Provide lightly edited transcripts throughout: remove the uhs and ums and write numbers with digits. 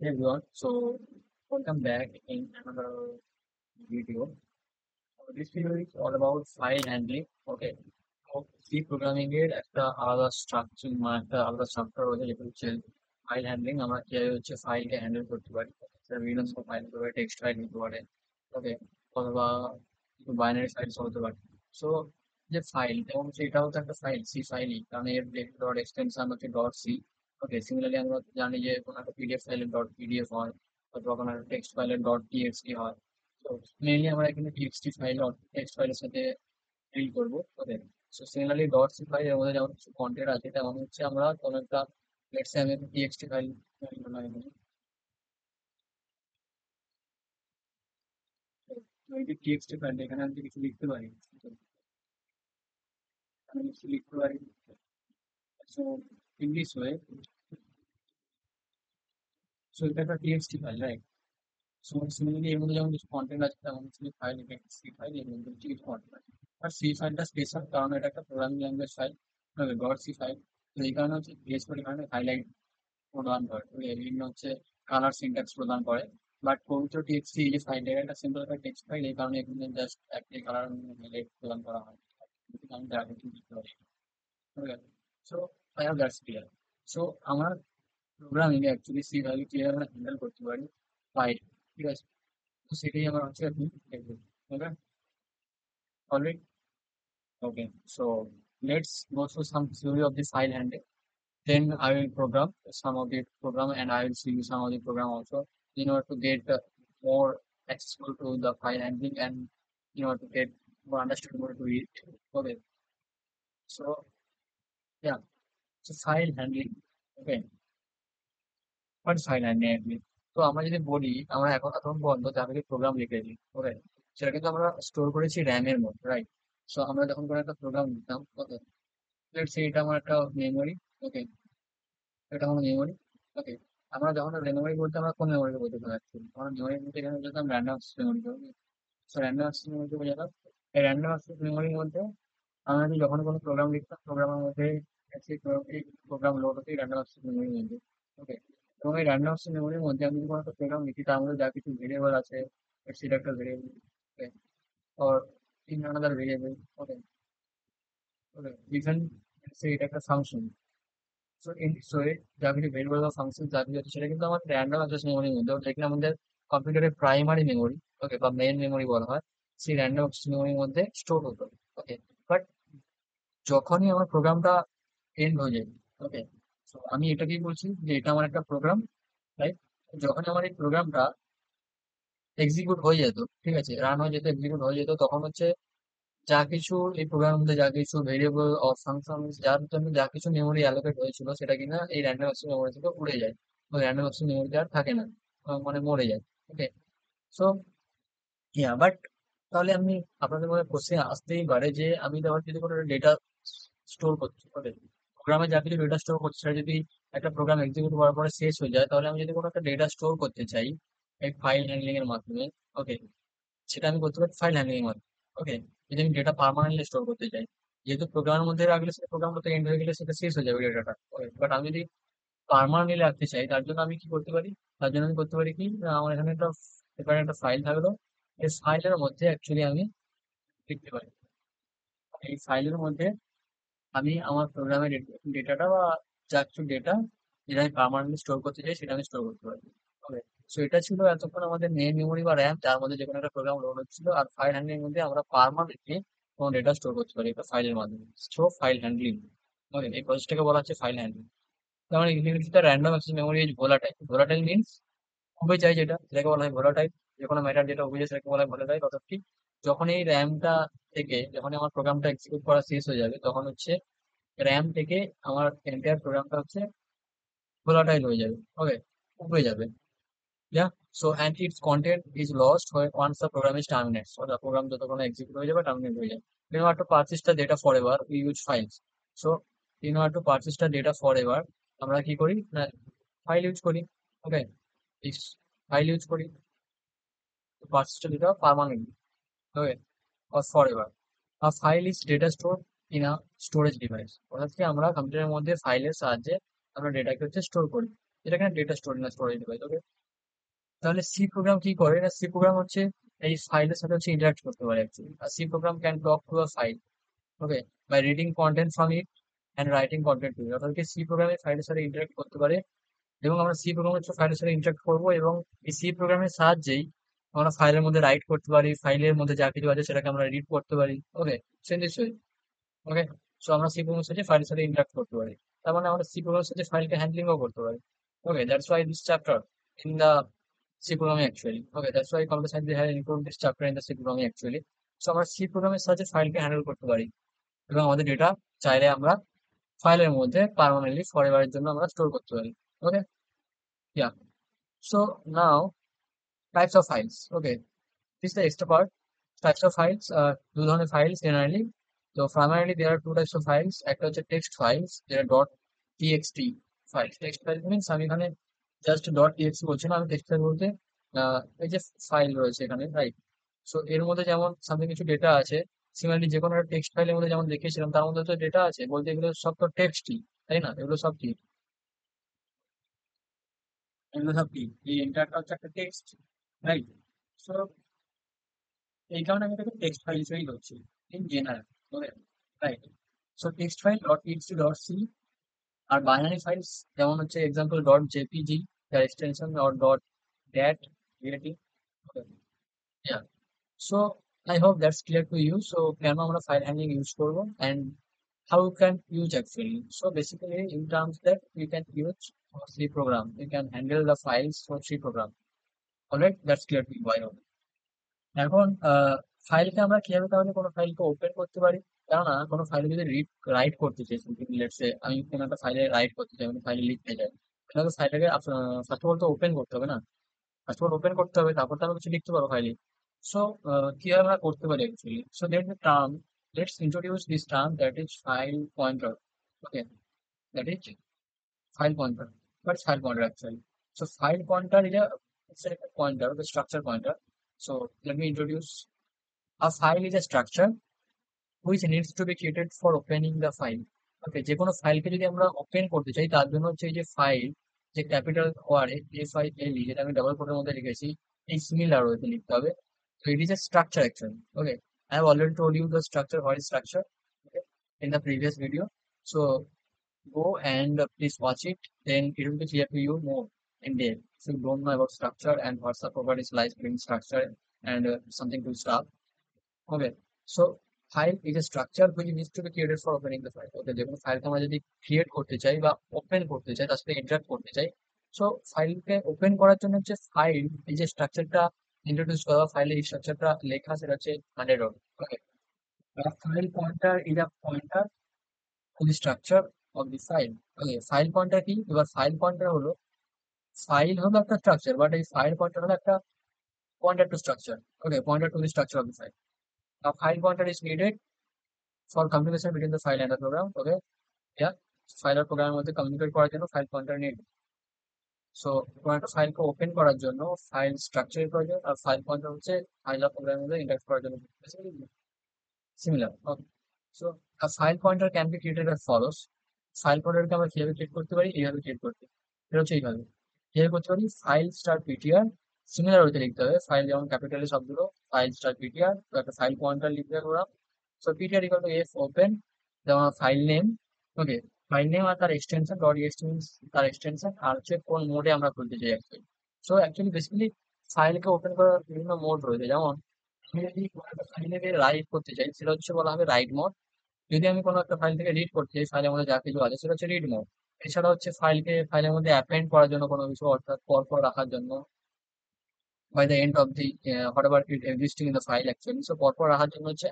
Hey everyone, so welcome back in another video. So this video is all about file handling. Okay, so C programming এর একটা আলাদা structure একটা আলাদা structure রয়েছে যেটা হচ্ছে ফাইল হ্যান্ডলিং। আমরা কিভাবে হচ্ছে ফাইলকে হ্যান্ডেল করতে পারি, সেটা বিভিন্ন সময় ফাইল হতে পারে, টেক্সট ফাইল হতে পারে, ওকে, অথবা বাইনারি ফাইলস হতে পারে। সো যে ফাইল এবং সেটাও তো একটা ফাইল, সি ফাইলই, কারণ এর ডট এক্সটেনশন হচ্ছে ডট সি। ওকে, সিমিলারলি আমরা জানি যে কোনো একটা পিডিএফ ফাইলের ডট পিডিএফ হয়, অথবা কোনো একটা টেক্সট ফাইলের ডট টিএক্সটি হয়। তো মেইনলি আমরা এখানে টিএক্সটি ফাইল টেক্সট ফাইলের সাথে ডিল করবো। Okay, so similarly dot C file এর মধ্যে যেমন কিছু কন্টেন্ট আছে, তেমন হচ্ছে আমরা কোনো একটা, লেটস সে আমি একটা টিএক্সটি ফাইল, এই যে টিএক্সটি ফাইল এখানে আমি কিছু লিখতে পারি, তো আমি কিছু লিখতে পারি। So in this way, so এটা একটা TXT file, right? So similarly এর মধ্যে যেমন কিছু কন্টেন্ট আছে, তেমন কিছু ফাইল, এটা একটা সি ফাইল, এর মধ্যে কিছু কন্টেন্ট আছে। আর সি ফাইলটা স্পেশাল কারণ এটা একটা programming language file, dot C file. তো এই কারণে হচ্ছে বেশ পরিমাণে হাইলাইট প্রদান করে, বিভিন্ন হচ্ছে কালার সিনট্যাক্স প্রদান করে। বাট পবিত্র টিএক্সটি এই যে ফাইলটা, এটা একটা সিম্পল একটা টেক্সট ফাইল, এই কারণে এখানে জাস্ট একটি কালার হাইলাইট প্রদান করা হয়। কিন্তু আমি যা কিছু লিখতে পারি, ঠিক আছে? So I have that's clear. So আমার প্রোগ্রামিং অ্যাকচুয়ালি সি ভ্যালু কিভাবে আমরা হ্যান্ডেল করতে পারি ফাইল, ঠিক আছে? তো সেটাই আমার হচ্ছে আপনি দেখবেন। Okay, alright. Okay, so let's go through some theory of the file handling. Then I will program some of the program, and I will see some of the program also in order to get more accessible to the file handling, and in order to get more understandable to it. Okay, so yeah, so file handling. Okay, what is file handling actually? তো আমরা যদি বলি, আমরা এখন বন্ধ আমি programme লিখেছি, ওকে, সেটা কিন্তু আমরা স্টোর করেছি র্যামের মধ্যে, রাইট? সো আমরা যখন কোনো একটা প্রোগ্রাম লিখতাম, ওকে, লেটস সে এটা আমার একটা মেমোরি। ওকে, এটা আমার মেমোরি। ওকে, আমরা যখন মেমোরি বলতে আমরা কোন মেমোরিকে বোঝাতে পারছি? আমরা মেমোরি বলতে এখানে বোঝাতাম random access memory. So random access মেমোরিকে বোঝাতাম। এই র্যান্ডম অ্যাক্সেস মেমোরির মধ্যে আমরা যদি যখন কোনো প্রোগ্রাম লিখতাম, প্রোগ্রামের মধ্যে সেই প্রোগ্রাম লোড হতো র্যান্ডম অ্যাক্সেস মেমোরির মধ্যে। ওকে, এবং এই র্যান্ডম অ্যাক্সেস মেমোরির মধ্যে আমি যদি কোনো একটা প্রোগ্রাম লিখি, তার মধ্যে যা কিছু ভেরিয়েবল আছে, সেটা একটা variable, okay, or in another variable, okay, okay, you can say এটা একটা function. So in this way, যা কিছু ভেরিয়েবল বা ফাংশন যা কিছু আছে সেটা কিন্তু আমার র্যান্ডম অ্যাক্সেস মেমোরির মধ্যে, যেখানে আমাদের কম্পিউটারের প্রাইমারি মেমোরি, ওকে, বা মেইন মেমোরি বলা হয়, সেই র্যান্ডম অ্যাক্সেস মেমোরির মধ্যে স্টোর হতো। ওকে, বাট যখনই আমার প্রোগ্রামটা এন্ড হয়ে যায়, ওকে, তো আমি এটাকেই বলছি যে এটা আমার একটা প্রোগ্রাম, রাইট? যখন আমার এই প্রোগ্রামটা এক্সিকিউট হয়ে যেত, ঠিক আছে, রান হয়ে যেত, এক্সিকিউট হয়ে যেত, তখন হচ্ছে যা কিছু এই প্রোগ্রামের মধ্যে যা কিছু ভেরিয়েবল অর ফাংশন, যার জন্য যা কিছু মেমোরি অ্যালোকেট হয়েছিল, সেটা কিনা এই র্যান্ডম অ্যাক্সেস মেমোরি থেকে উড়ে যায়। ওই র্যান্ডম অ্যাক্সেস মেমোরিতে আর থাকে না, মানে মরে যায়। ওকে, সো ইয়া, বাট তাহলে আমি, আপনাদের মনে কোশ্চেন আসতেই পারে যে আমি ধর যদি কোনো ডেটা স্টোর করছি, ওকে, প্রোগ্রামে যা কিছু ডেটা স্টোর করছি, সেটা যদি একটা প্রোগ্রাম এক্সিকিউট করার পরে শেষ হয়ে যায়, তাহলে আমি যদি কোনো একটা ডেটা স্টোর করতে চাই এই ফাইল হ্যান্ডলিং এর মাধ্যমে, ওকে, সেটা আমি করতে পারি ফাইল হ্যান্ডলিং এর মাধ্যমে। ওকে, যদি আমি ডেটা পার্মানেন্টলি স্টোর করতে চাই, যেহেতু প্রোগ্রামের মধ্যে রাখলে সেই প্রোগ্রামটা তো এন্ড হয়ে গেলে সেটা শেষ হয়ে যাবে ডেটাটা। বাট আমি যদি পার্মানেন্টলি রাখতে চাই, তার জন্য আমি কি করতে পারি? তার জন্য আমি করতে পারি কি, না, আমার এখানে একটা, এখানে একটা ফাইল থাকলো, এই ফাইলের মধ্যে অ্যাকচুয়ালি আমি লিখতে পারি। এই ফাইলের মধ্যে আমি আমার প্রোগ্রামের ডেটাটা বা যা কিছু ডেটা যেটা আমি পার্মানেন্টলি স্টোর করতে চাই, সেটা আমি স্টোর করতে পারি। ওকে, সো এটা ছিল এতক্ষণ আমাদের মেইন মেমোরি বা র্যাম, যার মধ্যে যে কোনো একটা প্রোগ্রাম লোড হচ্ছিল। আর ফাইল হ্যান্ডলিং এর মধ্যে আমরা পার্মানেন্টলি কোনো ডেটা স্টোর করতে পারি একটা ফাইলের মাধ্যমে, থ্রো ফাইল হ্যান্ডলিং। ওকে, এই প্রসেসটাকে বলা হচ্ছে ফাইল হ্যান্ডলিং। যেমন ইংরেজিতে random access memory is volatile. Volatile means উবে যায়, যেটা যেটাকে বলা হয় ভোলাটাইল। যে কোনো ম্যাটার যেটা উবে যায় সেটাকে বলা হয় ভোলাটাইল। অর্থাৎ কি, যখন এই র্যামটা থেকে, যখন আমার প্রোগ্রামটা এক্সিকিউট করা শেষ হয়ে যাবে, তখন হচ্ছে র্যাম থেকে আমার এন্টায়ার প্রোগ্রামটা হচ্ছে ভোলাটাইল হয়ে যাবে। ওকে, উবে যাবে। Yeah, so and its content is lost when once the program is terminates, or the program যতক্ষণ এক্সিকিউট হয়ে যাবে, টার্মিনেট হয়ে যাবে। In order to persist the data forever, we use files. So in order to persist the data forever, আমরা কি করি না, file use করি। ওকে, ফাইল ইউজ করি to persist the data permanently, okay, or forever. A file is data stored in a storage device. অর্থাৎ কি, আমরা কম্পিউটারের মধ্যে ফাইলের সাহায্যে আমরা ডেটাকে হচ্ছে স্টোর করি। এটা এখানে ডেটা স্টোরেজ ডিভাইস। ওকে, তাহলে সি প্রোগ্রাম কি করে না, সি প্রোগ্রাম হচ্ছে এই ফাইলের সাথে হচ্ছে ইন্টারাক্ট করতে পারে অ্যাকচুয়ালি। আর C program can talk to a file, okay, by reading content from it and writing content to it. অর্থাৎ সি প্রোগ্রামে ফাইলের সাথে ইন্টারাক্ট করতে পারে এবং আমরা সি প্রোগ্রাম হচ্ছে ফাইলের সাথে ইন্টারাক্ট করবো, এবং এই সি প্রোগ্রামের সাহায্যেই আমরা ফাইলের মধ্যে রাইট করতে পারি, ফাইলের মধ্যে যা কিছু আছে সেটাকে আমরা রিড করতে পারি। ওকে, সে নিশ্চয়ই। ওকে, সো আমরা সি প্রোগ্রামের সাথে ফাইলের সাথে ইন্টারাক্ট করতে পারি, তার মানে আমরা সি প্রোগ্রামের সাথে ফাইলকে হ্যান্ডলিংও করতে পারি। Okay, that's why this chapter in the C programming actually. Okay, that's why computer science has include this chapter in the C programming actually. So আমরা সি প্রোগ্রামের সাহায্যে ফাইলকে হ্যান্ডেল করতে পারি এবং আমাদের ডেটা চাইলে আমরা ফাইলের মধ্যে পার্মানেন্টলি ফরএভারের জন্য আমরা স্টোর করতে পারি। ওকে, yeah. So now types of files. Okay, this is the extra part. Types of files. দু ধরনের files generally. So primarily there are two types of files. একটা হচ্ছে text files, যেটা .txt files. Text file means আমি এখানে just .txt বলছি না, আমি text file বলতে এই যে ফাইল রয়েছে এখানে, রাইট? সো এর মধ্যে যেমন সামথিং কিছু ডেটা আছে, সিমিলারলি যে কোনো একটা টেক্সট ফাইলের মধ্যে যেমন দেখিয়েছিলাম তার মধ্যে তো ডেটা আছে, বলতে এগুলো সব তো টেক্সটই, তাই না? এগুলো সব কি, এগুলো সব কি, এই এন্টারটা হচ্ছে একটা টেক্সট, রাইট? সো এই কারণে আমি এটাকে টেক্সট ফাইল হিসেবেই ধরছি in general. Okay, right? So text file .txt.c, আর বাইনারি ফাইলস যেমন হচ্ছে এক্সাম্পল .jpg, যার extension .dat, okay, yeah. So I hope that's clear to you. So কেন আমরা ফাইল হ্যান্ডলিং ইউজ করব and how you can use actually. So basically in terms that you can use for C program, you can handle the files for C program. Alright, that's clear to you. I hope. এখন ফাইলকে আমরা কিভাবে তাহলে কোনো ফাইলকে open করতে পারি? কেননা কোনো ফাইলে যদি রাইট করতে চাই, লেটস সে আমি কোনো একটা ফাইলে রাইট করতে চাই, কোনো ফাইলে লিখতে চাই, তাহলে ফাইলটাকে ফার্স্ট অফ অল তো ওপেন করতে হবে না? ফার্স্ট অফ অল ওপেন করতে হবে, তারপর তো আমি কিছু লিখতে পারবো ফাইলে। সো কিভাবে আমরা করতে পারি actually? So that the term, let's introduce this term that is file pointer. Okay, that is file pointer. What's file pointer actually? So file pointer is a pointer, the structure pointer. So let me introduce. A file is a structure which needs to be created for opening the file. Okay, যে কোনো ফাইলকে যদি আমরা open করতে চাই তার জন্য হচ্ছে এই যে ফাইল, যে ক্যাপিটাল ওয়ার্ডে FILE, যেটা আমি ডাবল কোটের মধ্যে লিখেছি, এই সিমিলার ওয়েতে লিখতে হবে। So it is a structure actually. Okay, I have already told you the structure, what is structure, okay, in the previous video. So go and please watch it, then it will be clear to you more in depth. If you don't know about structure and what's the properties like in structure and something to start. Okay, so file is a structure which needs to be created for opening the file. Okay, যেকোনো ফাইলকে আমরা যদি create করতে চাই বা open করতে চাই, তার সাথে ইন্টারাক্ট করতে চাই, সো ফাইলকে ওপেন করার জন্য হচ্ছে ফাইল, এই যে স্ট্রাকচারটা ইন্ট্রোডিউস করা, ফাইলে এই স্ট্রাকচারটা লেখা, সেটা হচ্ছে hundred. Okay, file pointer is a pointer to the structure of the file. Okay, file pointer কি? এবার ফাইল পয়েন্টার হলো, ফাইল হলো একটা স্ট্রাকচার, বাট এই ফাইল পয়েন্টার হলো একটা pointer two structure. Okay, pointer two the structure of the file. A file pointer is needed for communication between the file and the program. Okay, yeah, file আর প্রোগ্রামের মধ্যে communicate করার জন্য file pointer need. So কোনো একটা ফাইলকে open করার জন্য file স্ট্রাকচারের প্রয়োজন, আর ফাইল পয়েন্টার হচ্ছে ফাইল আর প্রোগ্রামের মধ্যে ইন্টারেক্ট করার জন্য similar. Okay, so a file pointer can be created as follows. File পয়েন্টারকে আমরা কিভাবে ক্রিয়েট করতে পারি? এইভাবে ক্রিয়েট করতে, এটা হচ্ছে এইভাবে কিভাবে করতে পারি? ফাইল স্টার পিটিআর, সিমিলার ওইতে লিখতে হবে, ফাইল যেমন ক্যাপিটালে সবগুলো, ফাইল স্টার পিটিআর, তো একটা ফাইল পয়েন্টার লিখতে হবে ওরা। So PTR equal to fopen, যেমন file name. Okay, file name আর তার এক্সটেনশন .ext মিনস তার এক্সটেনশন, আর হচ্ছে কোন মোডে আমরা খুলতে চাই অ্যাকচুয়ালি। সো অ্যাকচুয়ালি বেসিক্যালি ফাইলকে ওপেন করার বিভিন্ন মোড রয়েছে, যেমন আমি যদি কোনো একটা ফাইলে রাইট করতে চাই সেটা হচ্ছে বলা হবে রাইট মোড। যদি আমি কোনো একটা ফাইল থেকে রিড করতে চাই, ফাইলের মধ্যে যা কিছু আছে সেটা হচ্ছে রিড মোড। এছাড়া হচ্ছে ফাইলের মধ্যে অ্যাপেন্ড করার জন্য কোনো কিছু, অর্থাৎ পরপর রাখার জন্য, by the end of the whatever it existing in the file actually, so পরপর রাখার জন্য হচ্ছে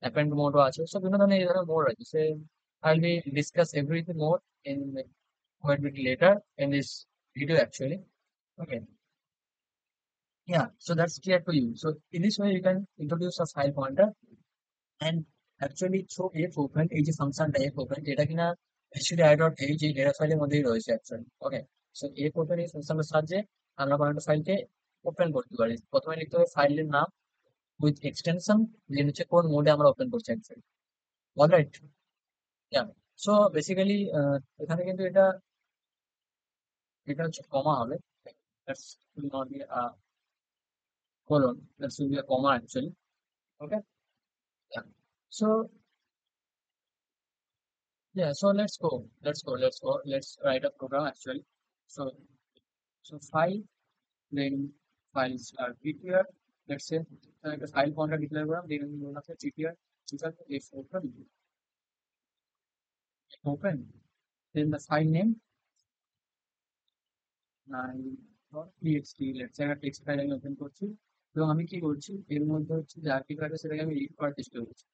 অ্যাপেন্ড মোডও আছে। সো বিভিন্ন ধরনের এই ধরনের মোড আছে। Say I will be discuss everything mode in quite bit later in this video actually. Okay, yeah, so that's clear to you. So in this way you can introduce a file pointer and actually through f open, এই যে ফাংশনটা f open, যেটা কিনা stdio.h এই data ফাইলের মধ্যেই রয়েছে actually. ওকে, so f open এই ফাংশনের সাহায্যে আমরা কোনো একটা ফাইলকে ওপেন করতে পারি। প্রথমে লিখতে হবে ফাইলের নাম উইথ এক্সটেনশন, যে হচ্ছে কোন মোডে আমরা ওপেন করছি অ্যাকচুয়ালি। অলরাইট, ইয়া। সো বেসিক্যালি এখানে কিন্তু এটা এটা হচ্ছে কমা হবে, that's will not be a colon, that's will be a comma actually. Okay, so yeah, so let's write a program actually. So file, then files are ptr. Let's say the file pointer declare program, then we will have a ptr equal to if open, then the file name txt. Let's say একটা text file আমি open করছি এবং আমি কি করছি এর মধ্যে হচ্ছে যে আর্টিকেল আছে সেটাকে আমি রিড করার চেষ্টা করছি।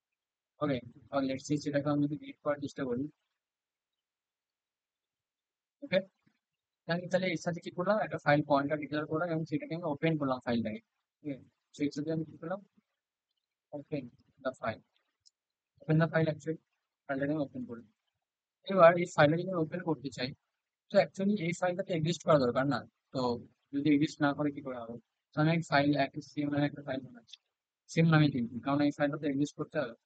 ওকে, আর লেটস সে সেটাকে আমি যদি রিড করার চেষ্টা করি, ওকে, আমি তাহলে এর সাথে কি করলাম, একটা ফাইল পয়েন্টার ডিক্লেয়ার করলাম এবং সেটাকে আমি ওপেন করলাম ফাইলটাকে। ঠিক আছে, সো এর সাথে আমি কি করলাম, ওপেন দ্য ফাইল, অ্যাকচুয়ালি ফাইলটাকে আমি ওপেন করলাম। এবার এই ফাইলটা যদি আমি ওপেন করতে চাই, তো অ্যাকচুয়ালি এই ফাইলটা তো এক্সিস্ট করা দরকার না। তো যদি এক্সিস্ট না করে কি করে হবে, তো আমি এক ফাইল একটা সেম নামে একটা ফাইল বানাচ্ছি, সেম নামে কিন্তু, কারণ এই ফাইলটা তো এক্সিস্ট করতে হবে।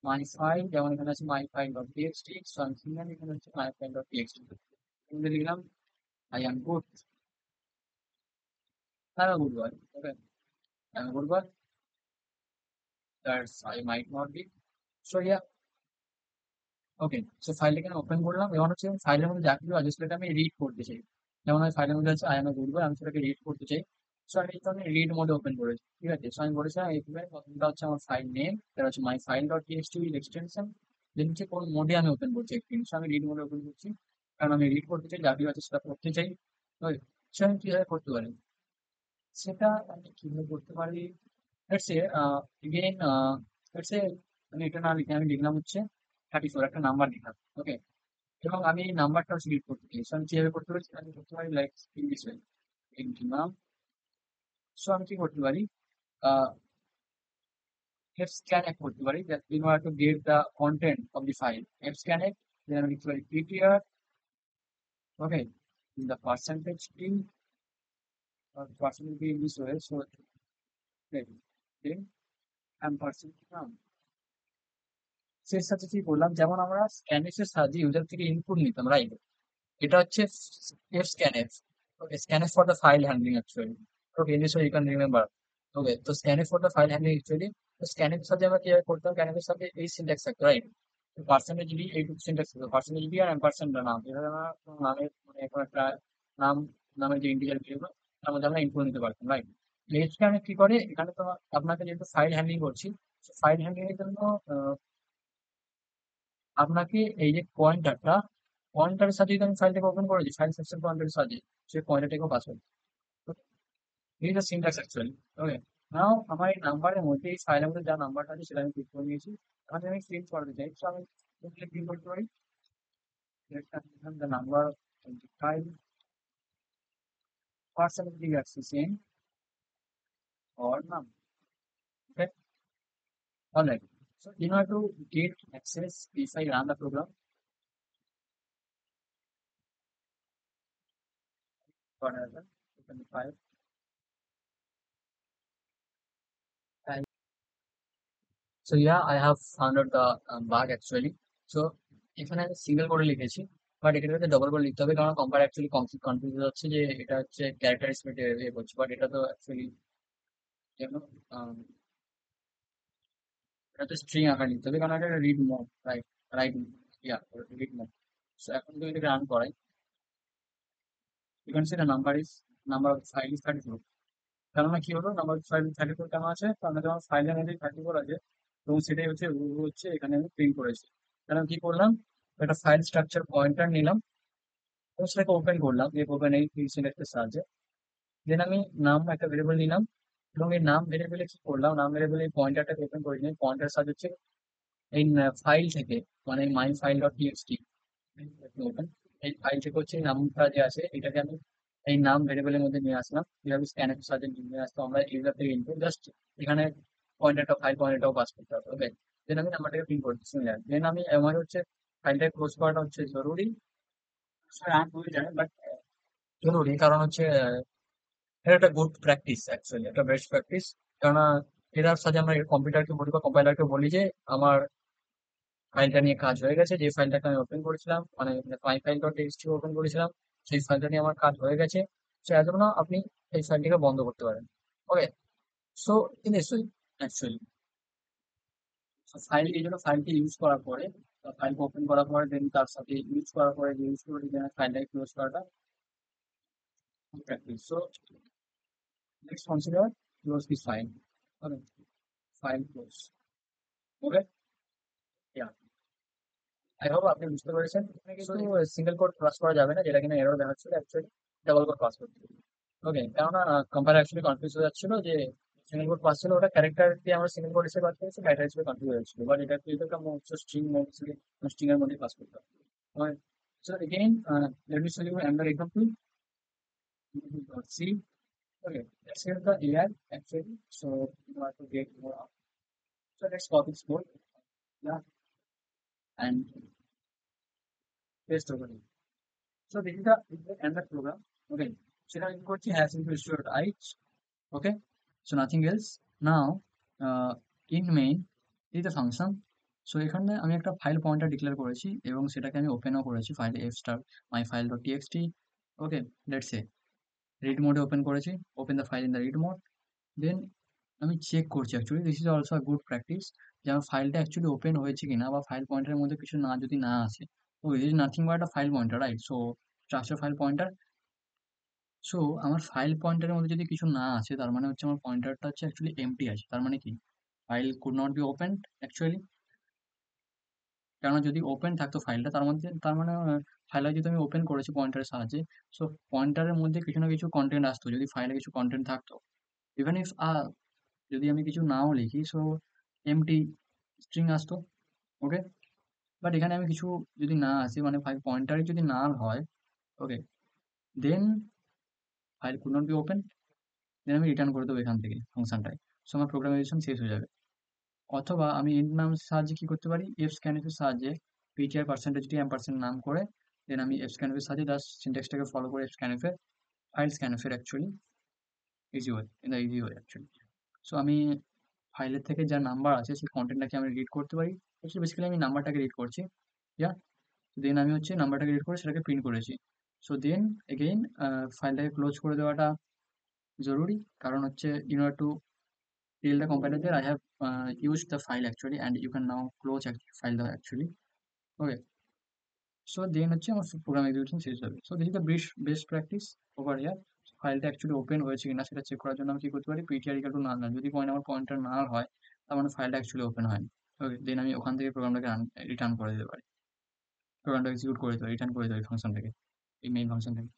মাই ফাইল, যেমন এখানে আছে my file dot TXT, so আমি সিমিলার এখানে হচ্ছে মাই ফাইল ডট টিএক্সটি লিখলাম। আই এম গুড, হ্যাঁ good boy, okay, I am good boy, that's I might not be, so yeah, okay. So ফাইলটাকে আমি ওপেন করলাম, এবং হচ্ছে ফাইলের মধ্যে যা কিছু আছে সেটা আমি রিড করতে চাই। যেমন ওই ফাইলের মধ্যে আছে I M a good boy, আমি সেটাকে রিড করতে চাই। সো আমি এখানে রিড মোডে ওপেন করেছি, ঠিক আছে। সো আমি বলেছিলাম এইভাবে প্রথমটা হচ্ছে আমার ফাইল নেম, এটা হচ্ছে my file dot TXT with extension, then হচ্ছে কোন মোডে আমি ওপেন করছি, সো আমি রিড মোডে ওপেন করছি, কারণ আমি রিড করতে চাই, যা কিছু আছে সেটা পড়তে চাই। ওকে, সো আমি কিভাবে করতে পারি, সেটা আমি কিভাবে করতে পারি, let's say again, let's say আমি এটা না লিখে আমি লিখলাম হচ্ছে 34, একটা নাম্বার লিখলাম। ওকে, এবং আমি এই নাম্বারটাও সিলেক্ট করতে চাই, সো আমি কিভাবে করতে পারি, আমি করতে পারি like in this way, into নাম। সো আমি কি করতে পারি, এফ স্ক্যান এক করতে পারি, that in order to get the content of the file, F scan এক, then আমি লিখতে পারি ptr, okay, the percentage t, or percentage t in this way, so then and percentage নাম। সে সাথে কি করলাম, যেমন আমরা স্ক্যানএফ এর সাহায্যে ইউজার থেকে ইনপুট নিতাম, রাইট? এটা হচ্ছে fscanf, okay, scanf for the file handling actually. Okay, in this way you can remember. Okay, তো scanf for the file handling actually, তো স্ক্যান এফ এর সাথে আমরা কিভাবে করতাম, স্ক্যান এফ এর সাথে এই সিনট্যাক্স থাকতো, রাইট? পার্সেন্টেজ বি, এইটুকু সিনট্যাক্স থাকতো, পার্সেন্টেজ বি আর এম্পারসেন্ট নাম, এভাবে আমরা কোনো নামের মানে কোনো একটা নাম, নামের যে ইন্টিজার ভ্যালুগুলো তার মধ্যে আমরা ইনপুট নিতে পারতাম, রাইট? এই স্ক্যান কি করে, এখানে তো আপনাকে যেহেতু ফাইল হ্যান্ডলিং করছি, ফাইল হ্যান্ডলিং এর জন্য আপনাকে এই যে পয়েন্টারের সাথে যদি আমি ফাইলটাকে ওপেন করেছি, ফাইল সেকশন পয়েন্টারের সাথে, সেই পয়েন্টারটাকেও পাস করবে। এই যে সিনট্যাক্স অ্যাকচুয়ালি। ওকে, নাও আমার এই নাম্বারের মধ্যে, এই ফাইলের মধ্যে যা নাম্বারটা আছে সেটা আমি ক্লিক করে নিয়েছি। এখন যদি আমি প্রিন্ট করতে চাই, তো আমি প্রিন্ট করতে পারি the number of the file, percentage access in or none. Okay, all right. So in order to get access, if I run the program, whatever, open the file. So yeah, I have found out the bug actually. So এখানে আমি single করে লিখেছি, but এটাতে double করে লিখতে হবে, কারণ compiler actually confuse হচ্ছে যে এটা হচ্ছে ক্যারেক্টার স্পেসে এ করছে, বাট এটা তো অ্যাকচুয়ালি এটা তো স্ট্রিং আকারে লিখতে হবে, কারণ এটা রিড মোড, রাইট? রাইট, ইয়া, রিড মোড। সো এখন যদি এটাকে রান করাই, you can see the number of file is 34, কেননা কি হলো, নাম্বার অফ ফাইল 34 কেন আছে, কারণ যখন ফাইলের মধ্যে 34 আছে এবং সেটাই হচ্ছে হচ্ছে এখানে আমি প্রিন্ট করেছি। কারণ কি করলাম, একটা ফাইল স্ট্রাকচার পয়েন্টার নিলাম এবং সেটাকে ওপেন করলাম, এই ওপেন এই সিলেক্টের সাহায্যে, দেন আমি নাম একটা ভেরিয়েবল নিলাম এবং এই নাম ভেরিয়েবলে কি করলাম, নাম ভেরিয়েবল এই পয়েন্টারটাকে ওপেন করে নিয়ে পয়েন্টার সাহায্যে হচ্ছে এই ফাইল থেকে, মানে মাই ফাইল ডট টিএক্সটি ওপেন, এই ফাইল থেকে হচ্ছে এই নামটা যে আছে এটাকে আমি এই নাম ভেরিয়েবলের মধ্যে নিয়ে আসলাম, কিভাবে স্ক্যানের সাথে নিয়ে আসতো আমরা ইউজার থেকে ইনপুট, জাস্ট এখানে পয়েন্টারটা ফাইল পয়েন্টারটাও পাস করতে হবে। ওকে, দেন আমি নাম্বারটাকে প্রিন্ট করতেছি, দেন আমি আমার হচ্ছে ফাইলটাকে ক্লোজ করাটা হচ্ছে জরুরি, রান হয়ে যায় বাট জরুরি, কারণ হচ্ছে এটা একটা গুড প্র্যাকটিস অ্যাকচুয়ালি, একটা বেস্ট প্র্যাকটিস। কেননা এটার সাথে আমরা কম্পিউটারকে বলি বা কম্পাইলারকে বলি যে আমার ফাইলটা নিয়ে কাজ হয়ে গেছে, যে ফাইলটাকে আমি ওপেন করেছিলাম, মানে মাই ফাইল ডট টেক্সট ওপেন করেছিলাম, সেই ফাইলটা নিয়ে আমার কাজ হয়ে গেছে, সো এত না আপনি এই ফাইলটিকে বন্ধ করতে পারেন। ওকে, সো ইন অ্যাকচুয়ালি ফাইল, এই জন্য ফাইলটি ইউজ করার পরে, ফাইলকে ওপেন করার পরে, দেন তার সাথে ইউজ করার পরে যে ইউজ করে ফাইলটাকে ক্লোজ করাটা practice. So let's consider close this file. Okay, file close. Okay, yeah, I hope আপনি বুঝতে পেরেছেন। এখানে কিন্তু সিঙ্গেল কোড পাস করা যাবে না, যেটা কিনা এরর দেখাচ্ছিল, অ্যাকচুয়ালি ডাবল কোড পাস করতে হবে। ওকে, কেননা কম্পাইলার অ্যাকচুয়ালি কনফিউজ হয়ে যাচ্ছিল যে সিঙ্গেল কোড পাস ছিল, ওটা ক্যারেক্টার দিয়ে আমরা সিঙ্গেল কোড হিসেবে পাস করেছি, ক্যারেক্টার হিসেবে কনফিউজ হয়ে যাচ্ছিল, বাট এটা কিন্তু একটা স্ট্রিং মোড, স্ট্রিং এর মধ্যে পাস করতে হবে। Okay. So again, let me show you another example. See, okay, let's get the AI actually. So you have to get more out. So let's copy this code, yeah, and paste over here. So this is the end of program. Okay. So now you go to has into stored I. Okay. So nothing else. Now, in main is the function. So এখানে আমি একটা file pointer declare করেছি এবং সেটাকে আমি ওপেনও করেছি, ফাইলে F star my file dot TXT. Okay, let's say read মোডে ওপেন করেছি, open the file in the read mode. Then আমি চেক করছি, actually this is also a good practice, যে আমার ফাইলটা অ্যাকচুয়ালি ওপেন হয়েছে কিনা, বা ফাইল পয়েন্টারের মধ্যে কিছু না যদি না আসে। Oh it is nothing but a file pointer, right? So structure file pointer. So আমার ফাইল পয়েন্টারের মধ্যে যদি কিছু না আসে, তার মানে হচ্ছে আমার পয়েন্টারটা হচ্ছে অ্যাকচুয়ালি এমটি আছে। তার মানে কি, file could not be opened actually. কেননা যদি ওপেন থাকতো ফাইলটা, তার মধ্যে তার মানে ফাইলটা যদি আমি ওপেন করেছি পয়েন্টারের সাহায্যে, সো পয়েন্টারের মধ্যে কিছু না কিছু কন্টেন্ট আসতো, যদি ফাইলে কিছু কন্টেন্ট থাকতো। ইভেন ইফ যদি আমি কিছু নাও লিখি, সো এমটি স্ট্রিং আসতো। ওকে, বাট এখানে আমি কিছু যদি না আসে, মানে ফাইল পয়েন্টারে যদি না হয়, okay, then file could not be open, then আমি রিটার্ন করে দেবো এখান থেকে ফাংশনটায়। সো আমার প্রোগ্রামাইজেশন শেষ হয়ে যাবে। অথবা আমি এর নাম সাহায্যে কি করতে পারি, এফ স্ক্যানএফ এর সাহায্যে পিটিআর পার্সেন্টেজটি অ্যাম্পারসেন্ট নাম করে, দেন আমি এফ স্ক্যানএফ এর সাহায্যে জাস্ট সিনট্যাক্সটাকে ফলো করে এফ স্ক্যানএফ এর ফাইল স্ক্যানএফ এর actually easy way, in the easy way actually. So আমি ফাইলের থেকে যা নাম্বার আছে সেই কন্টেন্টটাকে আমি রিড করতে পারি। অ্যাকচুয়ালি বেসিক্যালি আমি নাম্বারটাকে রিড করছি, ইয়া। দেন আমি হচ্ছে নাম্বারটাকে রিড করে সেটাকে প্রিন্ট করেছি। সো দেন এগেইন ফাইলটাকে ক্লোজ করে দেওয়াটা জরুরি, কারণ হচ্ছে in order to tell the compiler that I have used the file actually, and you can now close file actually. Okay, so then হচ্ছে আমার প্রোগ্রাম এক্সিকিউশন শেষ হবে। So this is the best practice over here. ফাইলটা actually open হয়েছে কিনা সেটা check করার জন্য আমি কি করতে পারি, পিটিআর ইকুয়াল টু নাল নাল, যদি আমার পয়েন্টার নাল হয়, তার মানে ফাইলটা অ্যাকচুয়ালি ওপেন হয়নি। ওকে, দেন আমি ওখান থেকে প্রোগ্রামটাকে রিটার্ন করে দিতে পারি, প্রোগ্রামটা এক্সিকিউট করে দিতে পারি, রিটার্ন করে দিতে পারি ফাংশন থেকে, এই মেইন ফাংশন থেকে।